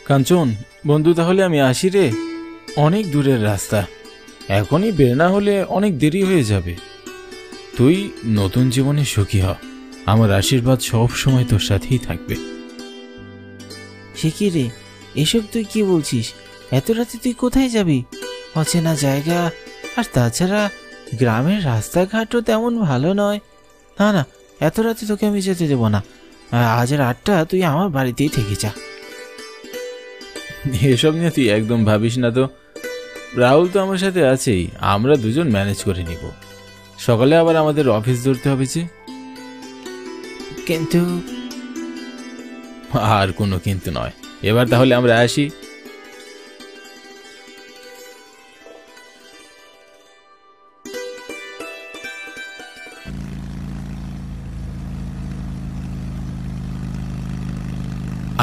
কাঞ্চন বন্ধু, তাহলে আমি আসি রে। অনেক দূরের রাস্তা, এখনই বের না হলে অনেক দেরি হয়ে যাবে। তুই নতুন জীবনে সুখী হ, আমার আশীর্বাদ সব সময় তোর সাথেই থাকবে। সে কি রে, এসব তুই কি বলছিস? এত রাতে তুই কোথায় যাবি? অচেনা জায়গা, আর তাছাড়া গ্রামের রাস্তাঘাটও তেমন ভালো নয়। না না, এত রাতে তোকে আমি যেতে দেবো না। আজ রাতটা তুই আমার বাড়িতেই থেকে যা। এসব নিয়ে তুই একদম ভাবিস না তো, রাহুল তো আমার সাথে আছেই, আমরা দুজন ম্যানেজ করে নিব। সকালে আবার আমাদের অফিস ধরতে হবে যে। কিন্তু আর কোনো কিন্তু নয়, এবার তাহলে আমরা আসি।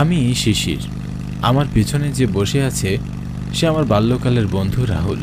আমি শিশির, আমার পিছনে যে বসে আছে সে আমার বাল্যকালের বন্ধু রাহুল।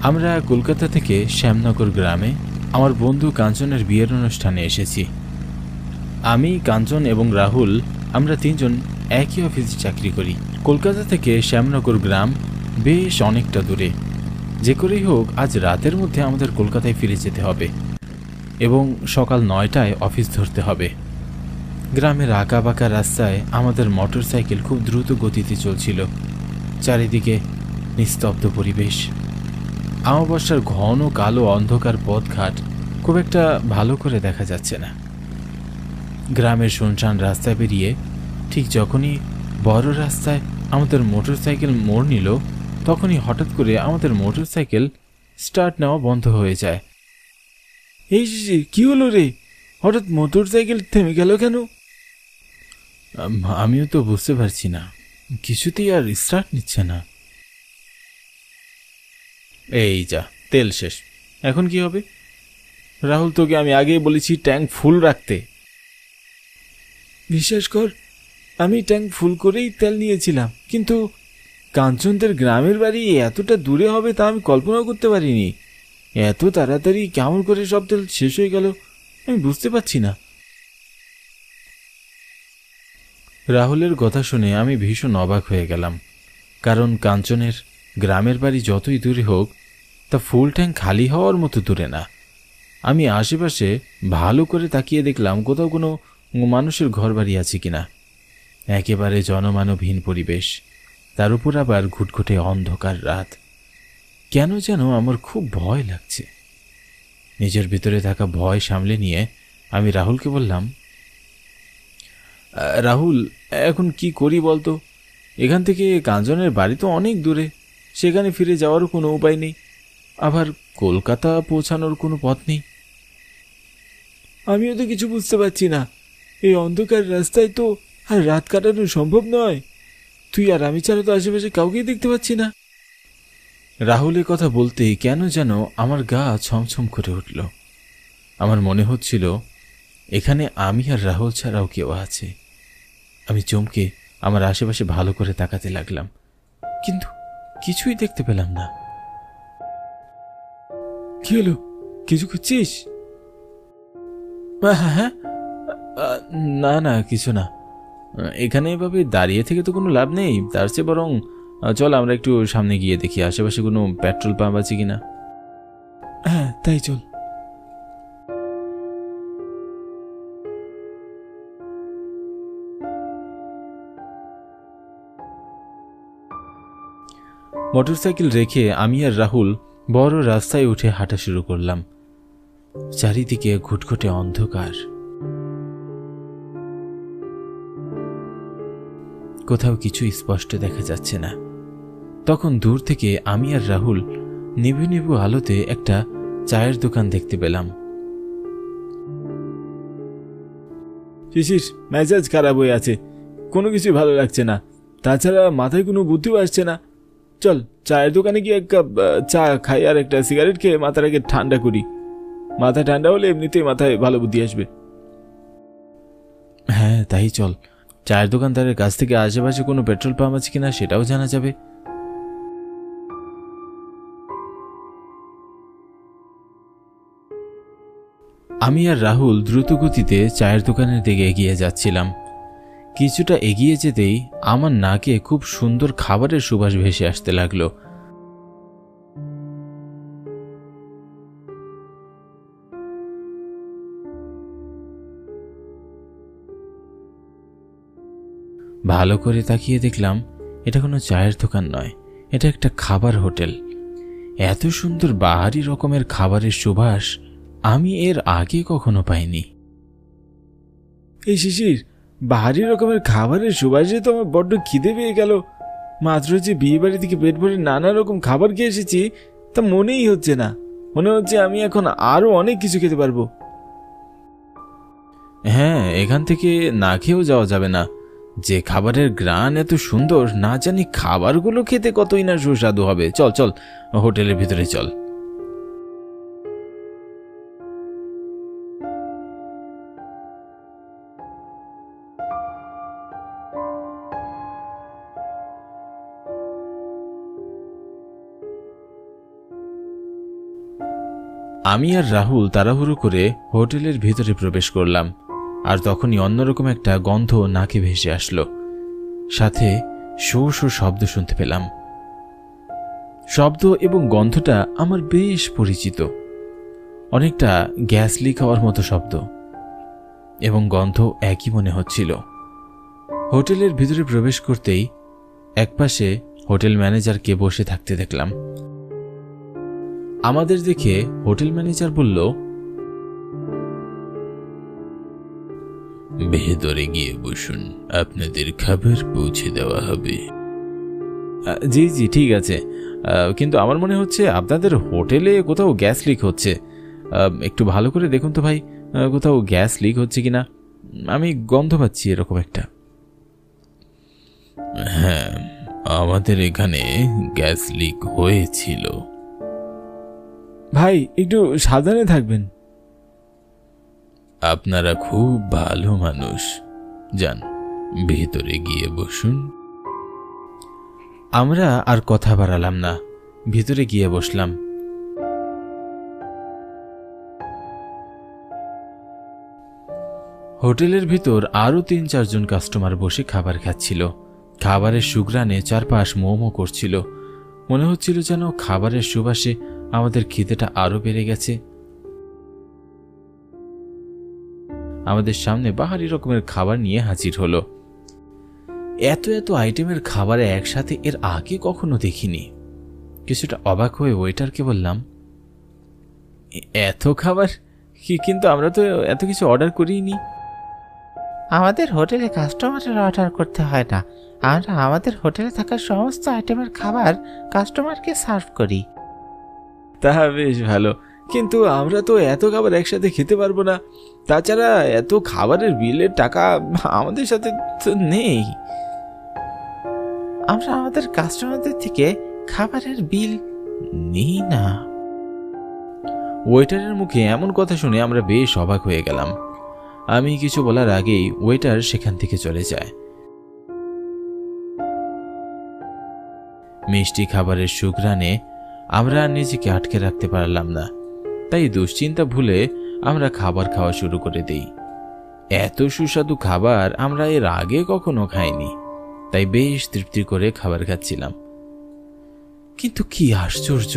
আমরা কলকাতা থেকে শ্যামনগর গ্রামে আমার বন্ধু কাঞ্চনের বিয়ের অনুষ্ঠানে এসেছি। আমি, কাঞ্চন এবং রাহুল, আমরা তিনজন একই অফিসে চাকরি করি। কলকাতা থেকে শ্যামনগর গ্রাম বেশ অনেকটা দূরে। যে করেই হোক আজ রাতের মধ্যে আমাদের কলকাতায় ফিরে যেতে হবে এবং সকাল 9টায় অফিস ধরতে হবে। গ্রামের আঁকাবাঁকা রাস্তায় আমাদের মোটর সাইকেল খুব দ্রুত গতিতে চলছিল। চারিদিকে নিস্তব্ধ পরিবেশ, অমাবস্যার ঘন কালো অন্ধকার পথঘাট খুব একটা ভালো করে দেখা যাচ্ছে না। গ্রামের শুনশান রাস্তায় বেরিয়ে ঠিক যখনই বড় রাস্তায় আমাদের মোটর সাইকেল মোড় নিল, তখনই হঠাৎ করে আমাদের মোটর সাইকেল স্টার্ট নেওয়া বন্ধ হয়ে যায়। এই কি হলো রে, হঠাৎ মোটর সাইকেল থেমে গেল কেন? আমিও তো বুঝতে পারছি না, কিছুতেই আর স্টার্ট নিচ্ছে না। এই যা, তেল শেষ, এখন কি হবে? রাহুল, তোকে আমি আগেই বলেছি ট্যাঙ্ক ফুল রাখতে। বিশ্বাস কর, আমি ট্যাঙ্ক ফুল করেই তেল নিয়েছিলাম, কিন্তু কাঞ্চনদের গ্রামের বাড়ি এতটা দূরে হবে তা আমি কল্পনাও করতে পারিনি। এত তাড়াতাড়ি কেমন করে সব তেল শেষ হয়ে গেল আমি বুঝতে পারছি না। রাহুলের কথা শুনে আমি ভীষণ অবাক হয়ে গেলাম, কারণ কাঞ্চনের গ্রামের বাড়ি যতই দূরে হোক তা ফুল ট্যাঙ্ক খালি হওয়ার মতো দূরে না। আমি আশেপাশে ভালো করে তাকিয়ে দেখলাম কোথাও কোনো মানুষের ঘর বাড়ি আছে কিনা। একেবারে জনমানবহীন পরিবেশ, তার উপর আবার ঘুটঘুটে অন্ধকার রাত। কেন যেন আমার খুব ভয় লাগছে। নিজের ভিতরে থাকা ভয় সামলে নিয়ে আমি রাহুলকে বললাম, রাহুল, এখন কি করি বলতো? এখান থেকে কাঞ্চনের বাড়ি তো অনেক দূরে, সেখানে ফিরে যাওয়ারও কোনো উপায় নেই, আবার কলকাতা পৌঁছানোর কোনো পথ নেই। আমিও তো কিছু বুঝতে পারছি না, এই অন্ধকার রাস্তায় তো আর রাত কাটানো সম্ভব নয়। তুই আর আমি ছাড়া তো আশেপাশে কাউকেই দেখতে পাচ্ছি না। রাহুলের কথা বলতেই কেন যেন আমার গা ছমছম করে উঠল। আমার মনে হচ্ছিল এখানে আমি আর রাহুল ছাড়াও কেউ আছে। আমি চমকে আমার আশেপাশে ভালো করে তাকাতে লাগলাম, কিন্তু কিছুই দেখতে পেলাম না। কি হলো, কিছু খুঁজছিস? হ্যাঁ, না না, কিছু না। এখানে এভাবে দাঁড়িয়ে থেকে তো কোনো লাভ নেই, তার চেয়ে বরং চল আমরা একটু সামনে গিয়ে দেখি আশেপাশে কোনো পেট্রোল পাম্প আছে কিনা। হ্যাঁ, তাই চল। মোটরসাইকেল রেখে আমি আর রাহুল বড় রাস্তায় উঠে হাঁটা শুরু করলাম। চারিদিকে ঘুটঘুটে অন্ধকার, কোথাও কিছু স্পষ্ট দেখা যাচ্ছে না। তখন দূর থেকে আমি আর রাহুল নিভু নিভু আলোতে একটা চায়ের দোকান দেখতে পেলাম। শিশির, মেজাজ খারাপ হয়ে আছে, কোনো কিছু ভালো লাগছে না, তাছাড়া মাথায় কোনো বুদ্ধিও আসছে না। চল চায়ের দোকানে গিয়ে এক কাপ চা খাই আর একটা সিগারেট খেয়ে মাথাটাকে ঠান্ডা করি। মাথা ঠান্ডা হলে এমনিতেই মাথায় ভালো বুদ্ধি আসবে। হ্যাঁ তাই চল, চায়ের দোকানদারের কাছ থেকে আশেপাশে কোনো পেট্রোল পাম্প আছে কিনা সেটাও জানা যাবে। আমি আর রাহুল দ্রুত গতিতে চায়ের দোকানের দিকে এগিয়ে যাচ্ছিলাম, কিছুটা এগিয়ে যেতেই আমার নাকে খুব সুন্দর খাবারের সুবাস ভেসে আসতে লাগলো। ভালো করে তাকিয়ে দেখলাম এটা কোনো চায়ের দোকান নয়, এটা একটা খাবার হোটেল। এত সুন্দর বাহারি রকমের খাবারের সুবাস আমি এর আগে কখনো পাইনি। এই শিশির, বাহারি রকমের খাবারের সুবাসে তো আমার বড্ড খিদে পেয়ে গেল। মাত্র যে বিয়ে বাড়ি থেকে পেট ভরে নানা রকম খাবার খেয়ে এসেছি তা মনেই হচ্ছে না। মনে হচ্ছে আমি এখন আরো অনেক কিছু খেতে পারবো। হ্যাঁ, এখান থেকে না খেয়েও যাওয়া যাবে না। যে খাবারের ঘ্রাণ এত সুন্দর, না জানি খাবারগুলো খেতে কতই না সুস্বাদু হবে। চল চল, হোটেলের ভিতরে চল। আমি আর রাহুল তাড়াহুড়ো করে হোটেলের ভিতরে প্রবেশ করলাম, আর তখনই অন্যরকম একটা গন্ধ নাকে ভেসে আসলো। সাথে শো শো শব্দ শুনতে পেলাম। শব্দ এবং গন্ধটা আমার বেশ পরিচিত। অনেকটা গ্যাস লিক হওয়ার মতো শব্দ এবং গন্ধ একই মনে হচ্ছিল। হোটেলের ভিতরে প্রবেশ করতেই একপাশে হোটেল ম্যানেজারকে বসে থাকতে দেখলাম। আমাদের দেখে হোটেল ম্যানেজার বলল, ভেতরে গিয়ে বসুন, আপনাদের খাবার পৌঁছে দেওয়া হবে। জি জি ঠিক আছে, কিন্তু আমার মনে হচ্ছে আপনাদের হোটেলে কোথাও গ্যাস লিক হচ্ছে। একটু ভালো করে দেখুন তো ভাই, কোথাও গ্যাস লিক হচ্ছে কিনা। আমি গন্ধ পাচ্ছি এরকম একটা। হ্যাঁ, আমাদের এখানে গ্যাস লিক হয়েছিল। ভাই একটু সাবধানে থাকবেন। আপনারা খুব ভালো মানুষ, যান ভেতরে গিয়ে বসুন। আমরা আর কথা বাড়ালাম না, ভিতরে গিয়ে বসলাম। হোটেলের ভিতর আরো ৩-৪ জন কাস্টমার বসে খাবার খাচ্ছিল। খাবারের সুঘ্রাণে চারপাশ মো মো করছিল। মনে হচ্ছিল যেন খাবারের সুবাসে আমাদের খিদেটা আরো বেড়ে গেছে। আমাদের সামনে বাহারি রকমের খাবার নিয়ে হাজির হলো। এত এত আইটেমের খাবার একসাথে এর আগে কখনো দেখিনি। কিছুটা অবাক হয়ে ওয়েটারকে বললাম, এত খাবার কি? কিন্তু আমরা তো এত কিছু অর্ডার করিনি। আমাদের হোটেলে কাস্টমারের অর্ডার করতে হয় না, আমরা আমাদের হোটেলে থাকা সমস্ত আইটেমের খাবার কাস্টমারকে সার্ভ করি। তা বেশ ভালো, কিন্তু আমরা তো এত খাবার একসাথে খেতে পারবো না। তাছাড়া এত খাবারের বিলের টাকা আমাদের সাথে তো নেই। আমরা আমাদের কাস্টমারদের থেকে খাবারের বিল নিই না। ওয়েটারের মুখে এমন কথা শুনে আমরা বেশ অবাক হয়ে গেলাম। আমি কিছু বলার আগেই ওয়েটার সেখান থেকে চলে যায়। মিষ্টি খাবারের সুঘ্রাণে আমরা নিজেকে আটকে রাখতে পারলাম না, তাই দুশ্চিন্তা ভুলে আমরা খাবার খাওয়া শুরু করে দেই। এত সুস্বাদু খাবার আমরা এর আগে কখনো খাইনি, তাই বেশ তৃপ্তি করে খাবার খাচ্ছিলাম। কিন্তু কি আশ্চর্য,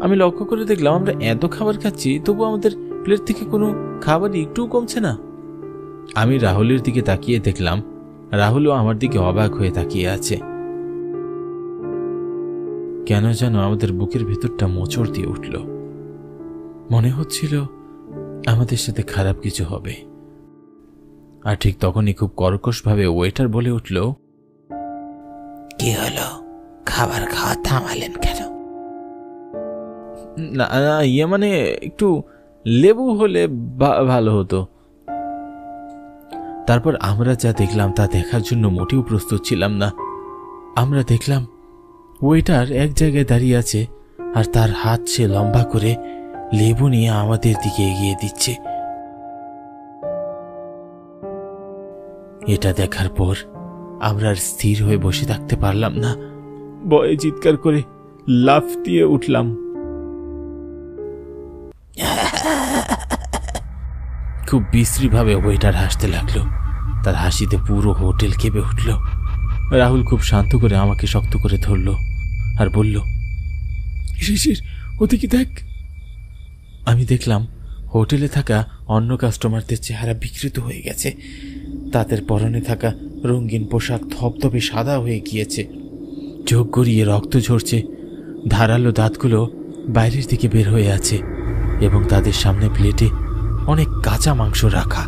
আমি লক্ষ্য করে দেখলাম আমরা এত খাবার খাচ্ছি তবু আমাদের প্লেট থেকে কোনো খাবার একটু কমছে না। আমি রাহুলের দিকে তাকিয়ে দেখলাম রাহুলও আমার দিকে অবাক হয়ে তাকিয়ে আছে। কেন যেন আমাদের বুকের ভেতরটা মোচড় দিয়ে উঠল। মনে হচ্ছিল আমাদের সাথে খারাপ কিছু হবে। আর ঠিক তখনই খুব কর্কশভাবে ওয়েটার বলে উঠল, কি হলো, খাবার খাওয়া থামালেন কেন? না ইয়ে মানে একটু লেবু হলে ভালো হতো। তারপর আমরা যা দেখলাম তা দেখার জন্য মোটেও প্রস্তুত ছিলাম না। আমরা দেখলাম ওয়েটার এক জায়গায় দাঁড়িয়ে আছে আর তার হাত সে লম্বা করে লেবু নিয়ে আমাদের দিকে এগিয়ে দিচ্ছে। এটা দেখার পর আমরা আর স্থির হয়ে বসে থাকতে পারলাম না, ভয়ে চিৎকার করে লাফ দিয়ে উঠলাম। খুব বিশ্রীভাবে ওয়েটার হাসতে লাগলো। তার হাসিতে পুরো হোটেল কেঁপে উঠল। রাহুল খুব শান্ত করে আমাকে শক্ত করে ধরল আর বলল, শিশির, ওদিকে দেখ। আমি দেখলাম হোটেলে থাকা অন্য কাস্টমারদের চেহারা বিকৃত হয়ে গেছে। তাদের পরনে থাকা রঙিন পোশাক ধবধবে সাদা হয়ে গিয়েছে, চোখ গড়িয়ে রক্ত ঝরছে, ধারালো দাঁতগুলো বাইরের দিকে বের হয়ে আছে এবং তাদের সামনে প্লেটে অনেক কাঁচা মাংস রাখা,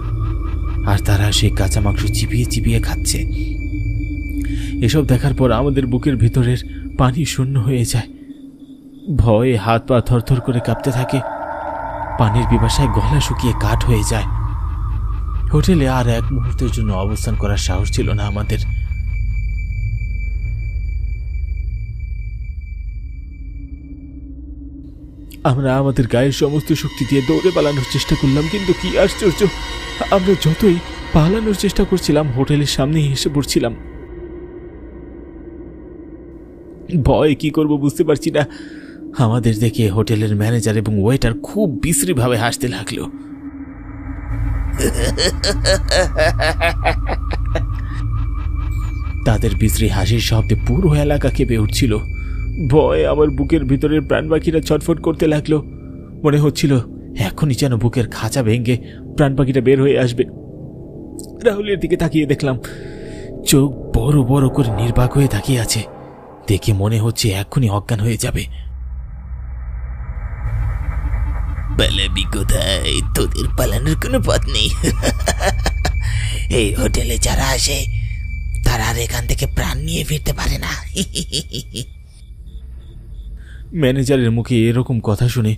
আর তারা সেই কাঁচা মাংস চিবিয়ে চিবিয়ে খাচ্ছে। এসব দেখার পর আমাদের বুকের ভিতরের পানি শূন্য হয়ে যায়। ভয়ে হাত পা থরথর করে কাঁপতে থাকে। পানির পিপাসায় গলা শুকিয়ে কাঠ হয়ে যায়। হোটেলে আর এক মুহূর্তের জন্য অবস্থান করার সাহস ছিল না আমাদের। আমরা আমাদের গায়ের সমস্ত শক্তি দিয়ে দৌড়ে পালানোর চেষ্টা করলাম, কিন্তু কি আশ্চর্য, আমরা যতই পালানোর চেষ্টা করছিলাম হোটেলের সামনেই এসে পড়ছিলাম। ভয় কি করব বুঝতে পারছি না। আমাদের দেখে হোটেলের ম্যানেজার এবং ওয়েটার খুব বিশ্রীভাবে হাসতে লাগলো। তাদের বিশ্রী হাসির শব্দে পুরো এলাকা কেঁপে উঠছিল। ভয়ে আমার বুকের ভিতরের প্রাণ পাখিরা ছটফট করতে লাগলো। মনে হচ্ছিল এখনই যেন বুকের খাঁচা ভেঙে প্রাণ পাখিটা বের হয়ে আসবে। রাহুলের দিকে তাকিয়ে দেখলাম চোখ বড় বড় করে নির্বাক হয়ে তাকিয়ে আছে। দেখে মনে হচ্ছে এখনই অজ্ঞান হয়ে যাবে। পালাবি কোথায়? তোদের পালানোর কোনো পথ নেই। এই হোটেলে যারা আসে তারা আর এখান থেকে প্রাণ নিয়ে ফিরতে পারে না। ম্যানেজারের মুখে এরকম কথা শুনে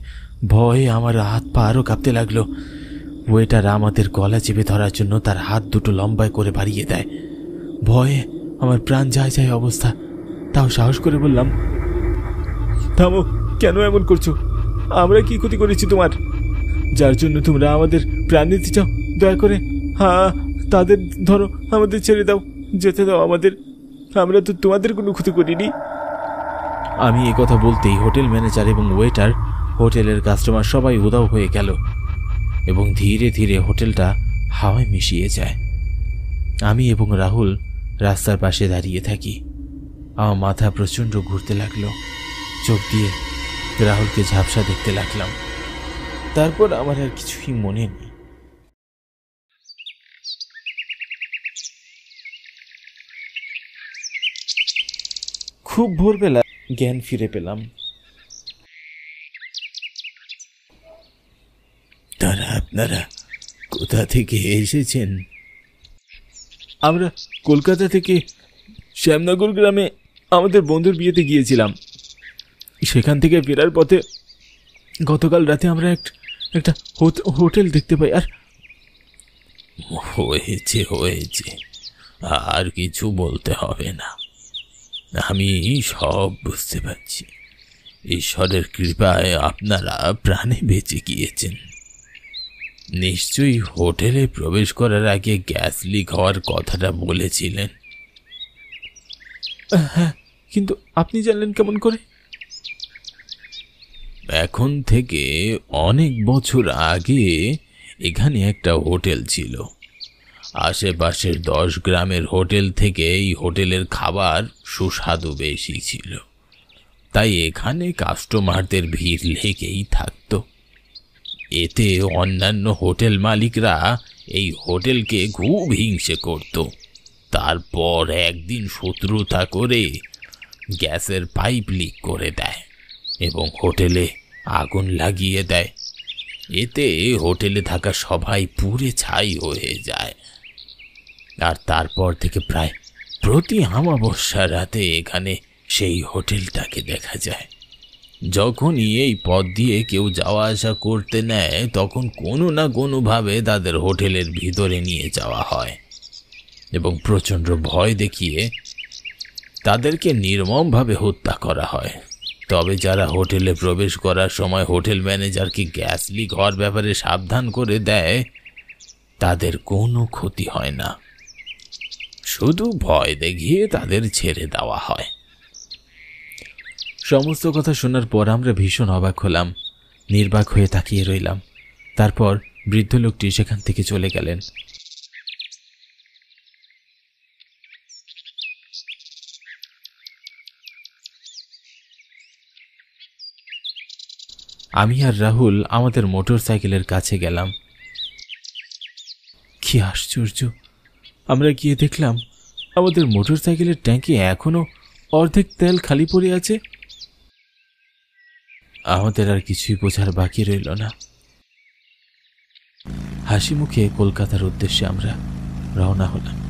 ভয়ে আমার হাত পা আরও কাঁপতে লাগলো। ওয়েটার আমাদের গলা চেপে ধরার জন্য তার হাত দুটো লম্বায় করে বাড়িয়ে দেয়। ভয়ে আমার প্রাণ যায় যায় অবস্থা। তাও সাহস করে বললাম, থামো, কেন এমন করছো? আমরা কি ক্ষতি করেছি তোমার, যার জন্য তোমরা আমাদের প্রাণ নিতে চাও? দয়া করে তাদের ধরো, আমাদের ছেড়ে দাও, যেতে দাও আমাদের। আমরা তো তোমাদের কোনো ক্ষতি করিনি। আমি কথা বলতেই হোটেল ম্যানেজার এবং ওয়েটার, হোটেলের কাস্টমার সবাই উধাও হয়ে গেল এবং ধীরে ধীরে হোটেলটা হাওয়ায় মিশিয়ে যায়। আমি এবং রাহুল রাস্তার পাশে দাঁড়িয়ে থাকি। আমার মাথা প্রচণ্ড ঘুরতে লাগলো। চোখ দিয়ে রাহুলকে ঝাপসা দেখতে লাগলাম। তারপর আমার আর কিছুই মনে নেই। খুব ভোরবেলা জ্ঞান ফিরে পেলাম। তারা আপনারা কোথা থেকে এসেছেন? আমরা কলকাতা থেকে শ্যামনগর গ্রামে আমাদের বন্ধুর বিয়েতে গিয়েছিলাম। সেখান থেকে ফেরার পথে গতকাল রাতে আমরা একটা হোটেল দেখতে পাই। আর হয়েছে হয়েছে, আর কিছু বলতে হবে না। আমি সব বুঝতে পারছি। ঈশ্বরের কৃপায় আপনারা প্রাণে বেঁচে গিয়েছেন। নিশ্চয়ই হোটেলে প্রবেশ করার আগে গ্যাস লিক হওয়ার কথাটা বলেছিলেন। হ্যাঁ, কিন্তু আপনি জানলেন কেমন করে? এখন থেকে অনেক বছর আগে এখানে একটা হোটেল ছিল। আশেপাশের 10 গ্রামের হোটেল থেকে এই হোটেলের খাবার সুস্বাদু বেশি ছিল, তাই এখানে কাস্টমারদের ভিড় লেগেই থাকতো। এতে অন্যান্য হোটেল মালিকরা এই হোটেলকে খুব হিংসে করত। তারপর একদিন শত্রুতা করে গ্যাসের পাইপ লিক করে দেয় এবং হোটেলে আগুন লাগিয়ে দেয়। এতে হোটেলে থাকা সবাই পুড়ে ছাই হয়ে যায়। আর তারপর থেকে প্রায় প্রতি অমাবস্যা রাতে এখানে সেই হোটেলটাকে দেখা যায়। যখনই এই পথ দিয়ে কেউ যাওয়া আসা করতে নেয়, তখন কোনো না কোনোভাবে তাদের হোটেলের ভিতরে নিয়ে যাওয়া হয় এবং প্রচণ্ড ভয় দেখিয়ে তাদেরকে নির্মমভাবে হত্যা করা হয়। তবে যারা হোটেলে প্রবেশ করার সময় হোটেল ম্যানেজারকে গ্যাস লিক হওয়ার ব্যাপারে সাবধান করে দেয়, তাদের কোনো ক্ষতি হয় না, শুধু ভয় দেখিয়ে তাদের ছেড়ে দেওয়া হয়। সমস্ত কথা শোনার পর আমরা ভীষণ অবাক হলাম, নির্বাক হয়ে তাকিয়ে রইলাম। তারপর বৃদ্ধ লোকটি সেখান থেকে চলে গেলেন। আমি আর রাহুল আমাদের মোটর সাইকেলের কাছে গেলাম। কি আশ্চর্য! আমরা গিয়ে দেখলাম আমাদের মোটর সাইকেলের ট্যাঙ্কে এখনো অর্ধেক তেল খালি পড়ে আছে। আমাদের আর কিছুই বোঝার বাকি রইল না। হাসি মুখে কলকাতার উদ্দেশ্যে আমরা রওনা হলাম।